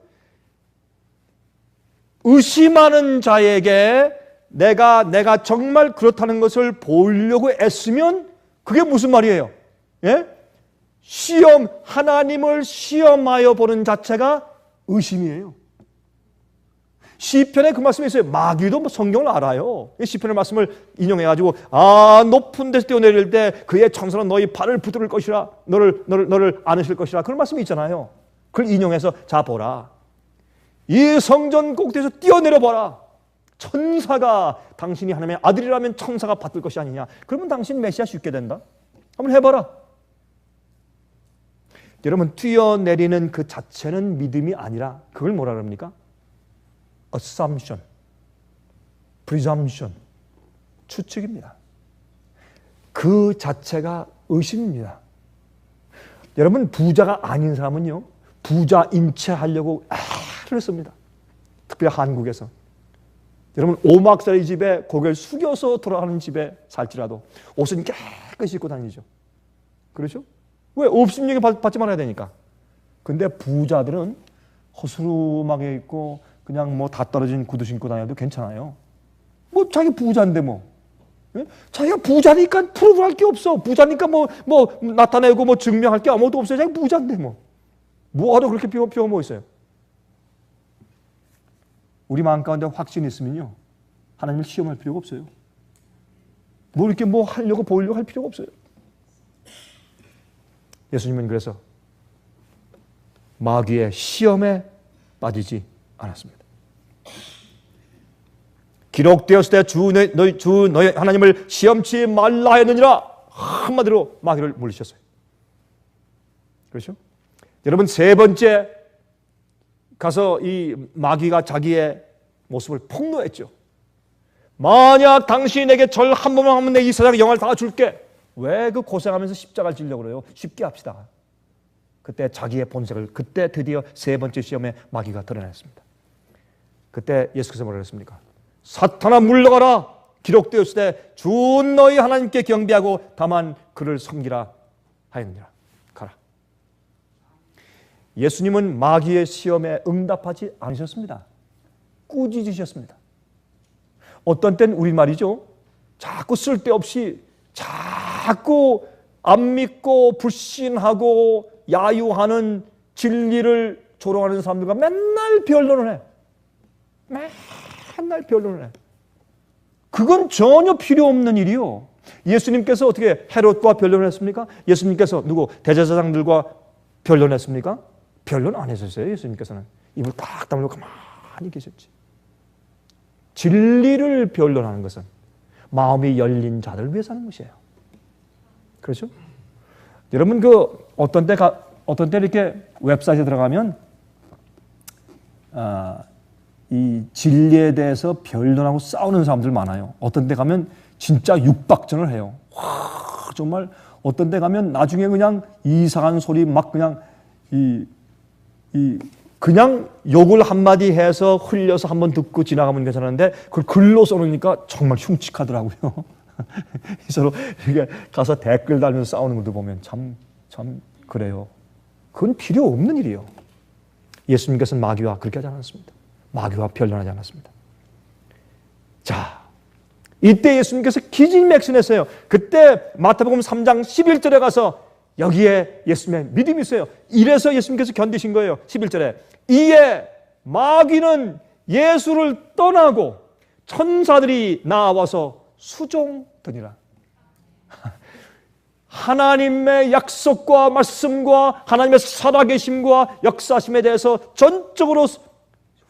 의심하는 자에게 내가 정말 그렇다는 것을 보이려고 애쓰면 그게 무슨 말이에요? 예? 하나님을 시험하여 보는 자체가 의심이에요. 시편에 그 말씀이 있어요. 마귀도 성경을 알아요. 시편의 말씀을 인용해가지고 높은 데서 뛰어내릴 때 그의 천사는 너희 발을 붙들 것이라 너를 안으실 것이라 그런 말씀이 있잖아요. 그걸 인용해서 자 보라. 이 성전 꼭대기에서 뛰어내려 봐라. 천사가 당신이 하나님의 아들이라면 천사가 받을 것이 아니냐. 그러면 당신 메시아 쉽게 된다. 한번 해봐라. 여러분 뛰어내리는 그 자체는 믿음이 아니라 그걸 뭐라 그럽니까? assumption, presumption, 추측입니다. 그 자체가 의심입니다. 여러분 부자가 아닌 사람은요 부자 인체하려고 애를 씁니다. 특별히 한국에서 여러분 5막살이 집에 고개를 숙여서 돌아가는 집에 살지라도 옷은 깨끗이 입고 다니죠. 그렇죠? 왜? 업신여기 받지 말아야 되니까. 근데 부자들은 허스름하게 입고 그냥 뭐 다 떨어진 구두 신고 다녀도 괜찮아요. 뭐 자기 부자인데 뭐. 예? 자기가 부자니까 프로브할 게 없어. 부자니까 뭐 나타내고 뭐 증명할 게 아무것도 없어요. 자기 부자인데 뭐. 뭐하러 그렇게 피워 뭐 있어요. 우리 마음 가운데 확신이 있으면요. 하나님을 시험할 필요가 없어요. 뭐 이렇게 뭐 하려고 보이려고 할 필요가 없어요. 예수님은 그래서 마귀의 시험에 빠지지 않았습니다. 기록되었을 때 주 너희 하나님을 시험치 말라 했느니라. 한마디로 마귀를 물리셨어요. 그렇죠? 여러분 세 번째 가서 이 마귀가 자기의 모습을 폭로했죠. 만약 당신에게 절 한 번만 하면 내 이 세상의 영화를 다 줄게. 왜 그 고생하면서 십자가를 지려고 그래요? 쉽게 합시다. 그때 자기의 본색을, 그때 드디어 세 번째 시험에 마귀가 드러냈습니다. 그때 예수께서 뭐라고 했습니까? 사탄아 물러가라. 기록되었으되 주 너희 하나님께 경배하고 다만 그를 섬기라 하였느니라. 가라. 예수님은 마귀의 시험에 응답하지 않으셨습니다. 꾸짖으셨습니다. 어떤 때는 우리말이죠. 자꾸 쓸데없이 자꾸 안 믿고 불신하고 야유하는 진리를 조롱하는 사람들과 맨날 변론을 해. 맨날 변론을 해. 그건 전혀 필요 없는 일이요. 예수님께서 어떻게 헤롯과 변론을 했습니까? 예수님께서 누구 대제사장들과 변론했습니까? 변론 안 했었어요. 예수님께서는 입을 딱 다물고 가만히 계셨지. 진리를 변론하는 것은 마음이 열린 자들을 위해서 하는 것이에요. 그렇죠? 여러분 어떤 때 이렇게 웹사이트에 들어가면 이 진리에 대해서 변론하고 싸우는 사람들 많아요. 어떤 데 가면 진짜 육박전을 해요. 와, 정말 어떤 데 가면 나중에 그냥 이상한 소리 막 그냥 그냥 욕을 한마디 해서 흘려서 한번 듣고 지나가면 괜찮은데 그걸 글로 써놓으니까 정말 흉측하더라고요. 서로 이렇게 가서 댓글 달면서 싸우는 것도 보면 참 그래요. 그건 필요 없는 일이에요. 예수님께서는 마귀와 그렇게 하지 않았습니다. 마귀와 변론하지 않았습니다. 자, 이때 예수님께서 기진맥진했어요. 그때 마태복음 3장 11절에 가서 여기에 예수님의 믿음이 있어요. 이래서 예수님께서 견디신 거예요. 11절에 이에 마귀는 예수를 떠나고 천사들이 나와서 수종드니라. 하나님의 약속과 말씀과 하나님의 살아계심과 역사심에 대해서 전적으로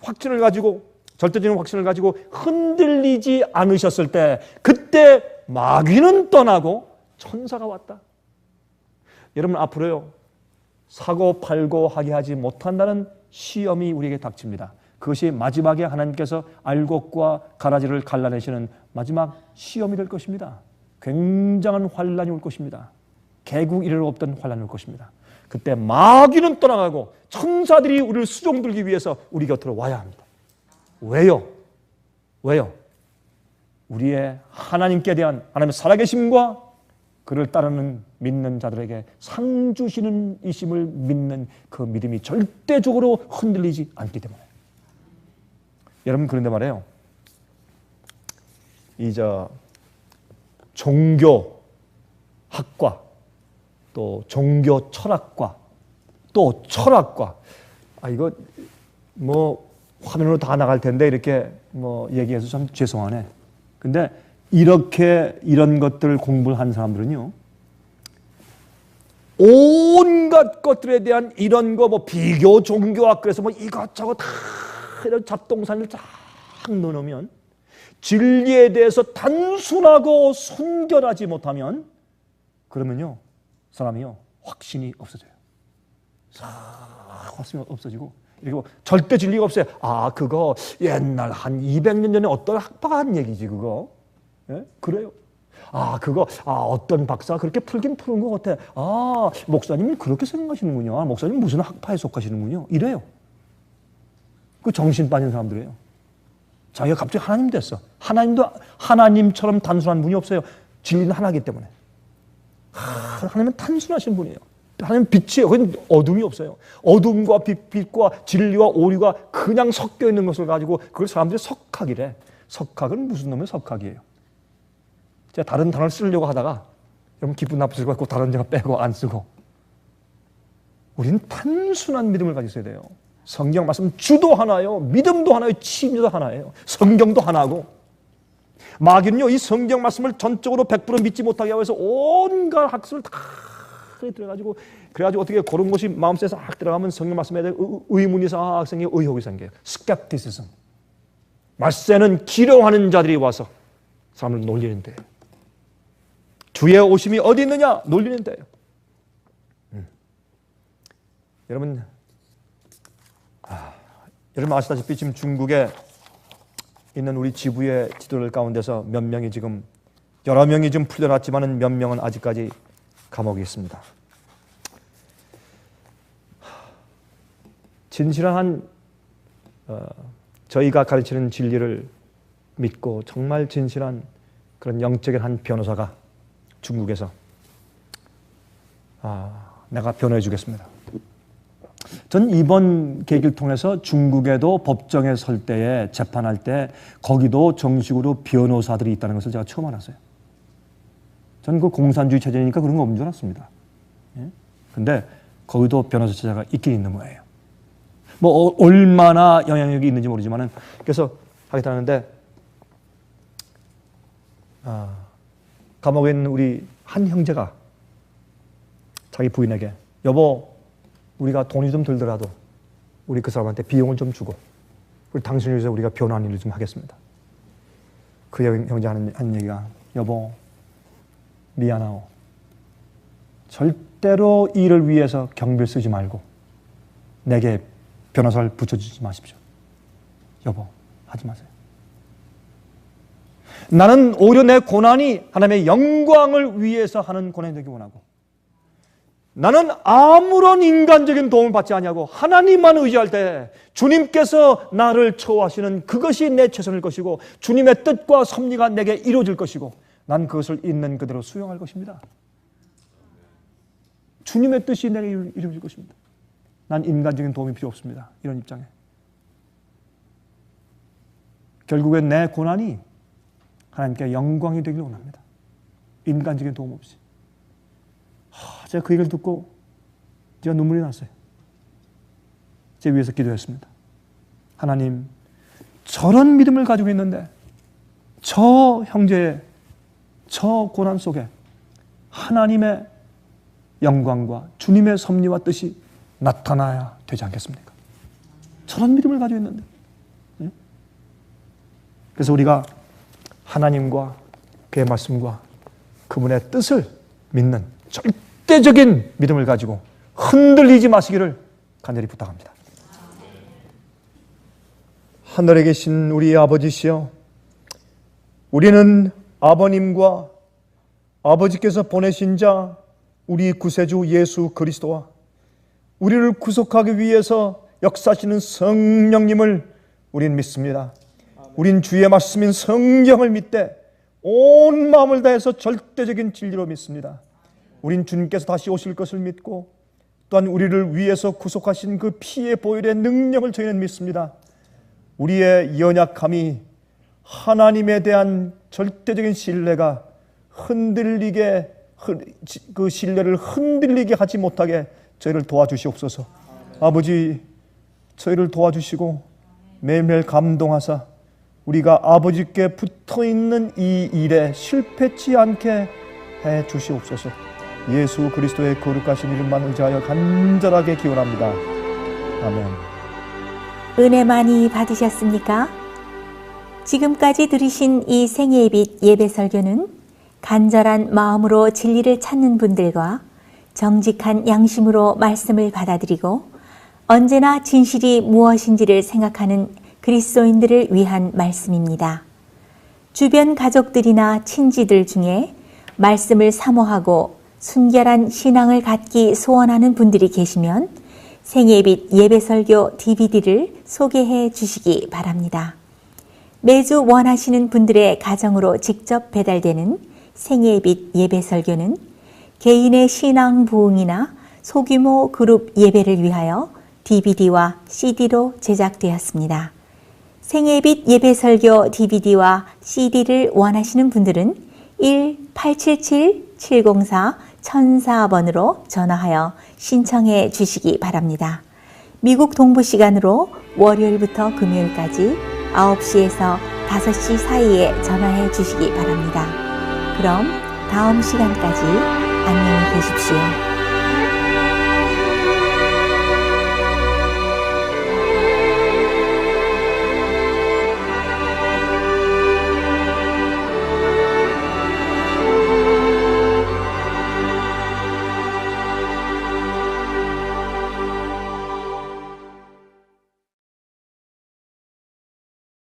확신을 가지고 절대적인 확신을 가지고 흔들리지 않으셨을 때 그때 마귀는 떠나고 천사가 왔다. 여러분 앞으로요 사고 팔고 하게 하지 못한다는 시험이 우리에게 닥칩니다. 그것이 마지막에 하나님께서 알곡과 가라지를 갈라내시는 마지막 시험이 될 것입니다. 굉장한 환란이 올 것입니다. 개국 이래로 없던 환란이 올 것입니다. 그때 마귀는 떠나가고 천사들이 우리를 수종들기 위해서 우리 곁으로 와야 합니다. 왜요? 우리의 하나님께 대한 하나님의 살아계심과 그를 따르는 믿는 자들에게 상 주시는 이심을 믿는 그 믿음이 절대적으로 흔들리지 않기 때문에. 여러분 그런데 말이에요. 종교학과 또 종교 철학과 또 철학과 이거 뭐 화면으로 다 나갈 텐데 이렇게 뭐 얘기해서 참 죄송하네. 근데 이런 것들을 공부를 한 사람들은요 온갖 것들에 대한 이런 거 뭐 비교 종교학 그래서 뭐 이것저것 다 이런 잡동사니를 쫙 넣어놓으면 진리에 대해서 단순하고 순결하지 못하면 그러면요 사람이요 확신이 없어져요. 확신이 없어지고 이리고 절대 진리가 없어요. 그거 옛날 한 200년 전에 어떤 학파가 한 얘기지 그거. 예? 그래요. 그거 어떤 박사가 그렇게 풀긴 푸는 것 같아. 목사님은 그렇게 생각하시는군요. 목사님 무슨 학파에 속하시는군요. 이래요. 그 정신 빠진 사람들이에요. 자기가 갑자기 하나님 됐어. 하나님도 하나님처럼 단순한 분이 없어요. 진리는 하나이기 때문에. 하나님은 단순하신 분이에요. 하나님은 빛이에요. 거기는 어둠이 없어요. 어둠과 빛과 진리와 오류가 그냥 섞여 있는 것을 가지고 그걸 사람들이 석학이래. 석학은 무슨 놈의 석학이에요? 제가 다른 단어를 쓰려고 하다가 여러분 기분 나쁘실 것 같고 다른 제가 빼고 안 쓰고 우리는 단순한 믿음을 가지고 있어야 돼요. 성경 말씀 주도 하나요. 믿음도 하나요. 침례도 하나예요. 성경도 하나고 마귀는요 이 성경 말씀을 전적으로 100% 믿지 못하게 하기 위해서 온갖 학설을 다 들어가지고 그래가지고 어떻게 그런 것이 마음속에 싹 들어가면 성경 말씀에 대해 의문이 싹 생기고 의혹이 생겨요. 스캡티시즘. 말세는 기령하는 자들이 와서 사람을 놀리는 데예요. 주의 오심이 어디 있느냐? 놀리는 데예요. 여러분 아시다시피 지금 중국에 있는 우리 지부의 지도들 가운데서 몇 명이 지금 여러 명이 좀 풀려났지만은 몇 명은 아직까지 감옥에 있습니다. 진실한 저희가 가르치는 진리를 믿고 정말 진실한 그런 영적인 한 변호사가 중국에서 내가 변호해 주겠습니다. 전 이번 계기를 통해서 중국에도 법정에 설 때에 재판할 때 거기도 정식으로 변호사들이 있다는 것을 제가 처음 알았어요. 저는 그 공산주의 체제니까 그런 거 없는 줄 알았습니다. 근데 거기도 변호사 체제가 있긴 있는 거예요. 뭐 얼마나 영향력이 있는지 모르지만은 그래서 하겠다는데 감옥에 있는 우리 한 형제가 자기 부인에게 여보 우리가 돈이 좀 들더라도 우리 그 사람한테 비용을 좀 주고 우리 당신을 위해서 우리가 변호하는 일을 좀 하겠습니다. 그 형제 하는 얘기가 여보 미안하오. 절대로 일을 위해서 경비를 쓰지 말고 내게 변호사를 붙여주지 마십시오. 여보 하지 마세요. 나는 오히려 내 고난이 하나님의 영광을 위해서 하는 고난이 되기 원하고 나는 아무런 인간적인 도움을 받지 않냐고 하나님만 의지할 때 주님께서 나를 처우하시는 그것이 내 최선일 것이고 주님의 뜻과 섭리가 내게 이루어질 것이고 난 그것을 있는 그대로 수용할 것입니다. 주님의 뜻이 내게 이루어질 것입니다. 난 인간적인 도움이 필요 없습니다. 이런 입장에 결국엔 내 고난이 하나님께 영광이 되기를 원합니다. 인간적인 도움 없이. 제가 그 얘기를 듣고 제가 눈물이 났어요. 제 위해서 기도했습니다. 하나님, 저런 믿음을 가지고 있는데 저 형제의 저 고난 속에 하나님의 영광과 주님의 섭리와 뜻이 나타나야 되지 않겠습니까? 저런 믿음을 가지고 있는데. 그래서 우리가 하나님과 그의 말씀과 그분의 뜻을 믿는 절대적인 믿음을 가지고 흔들리지 마시기를 간절히 부탁합니다. 하늘에 계신 우리 아버지시여, 우리는 아버님과 아버지께서 보내신 자 우리 구세주 예수 그리스도와 우리를 구속하기 위해서 역사하시는 성령님을 우린 믿습니다. 우린 주의 말씀인 성경을 믿되 온 마음을 다해서 절대적인 진리로 믿습니다. 우린 주님께서 다시 오실 것을 믿고 또한 우리를 위해서 구속하신 그 피의 보혈의 능력을 저희는 믿습니다. 우리의 연약함이 하나님에 대한 절대적인 신뢰가 그 신뢰를 흔들리게 하지 못하게 저희를 도와주시옵소서. 아버지, 저희를 도와주시고 매일매일 감동하사 우리가 아버지께 붙어있는 이 일에 실패치 않게 해 주시옵소서. 예수 그리스도의 거룩하신 이름만 의지하여 간절하게 기원합니다. 아멘. 은혜 많이 받으셨습니까? 지금까지 들으신 이 생애의 빛 예배 설교는 간절한 마음으로 진리를 찾는 분들과 정직한 양심으로 말씀을 받아들이고 언제나 진실이 무엇인지를 생각하는 그리스도인들을 위한 말씀입니다. 주변 가족들이나 친지들 중에 말씀을 사모하고 순결한 신앙을 갖기 소원하는 분들이 계시면 생애의 빛 예배설교 DVD를 소개해 주시기 바랍니다. 매주 원하시는 분들의 가정으로 직접 배달되는 생애의 빛 예배설교는 개인의 신앙 부흥이나 소규모 그룹 예배를 위하여 DVD와 CD로 제작되었습니다. 생애의 빛 예배설교 DVD와 CD를 원하시는 분들은 1-877-704-1004번으로 전화하여 신청해 주시기 바랍니다. 미국 동부 시간으로 월요일부터 금요일까지 9시에서 5시 사이에 전화해 주시기 바랍니다. 그럼 다음 시간까지 안녕히 계십시오.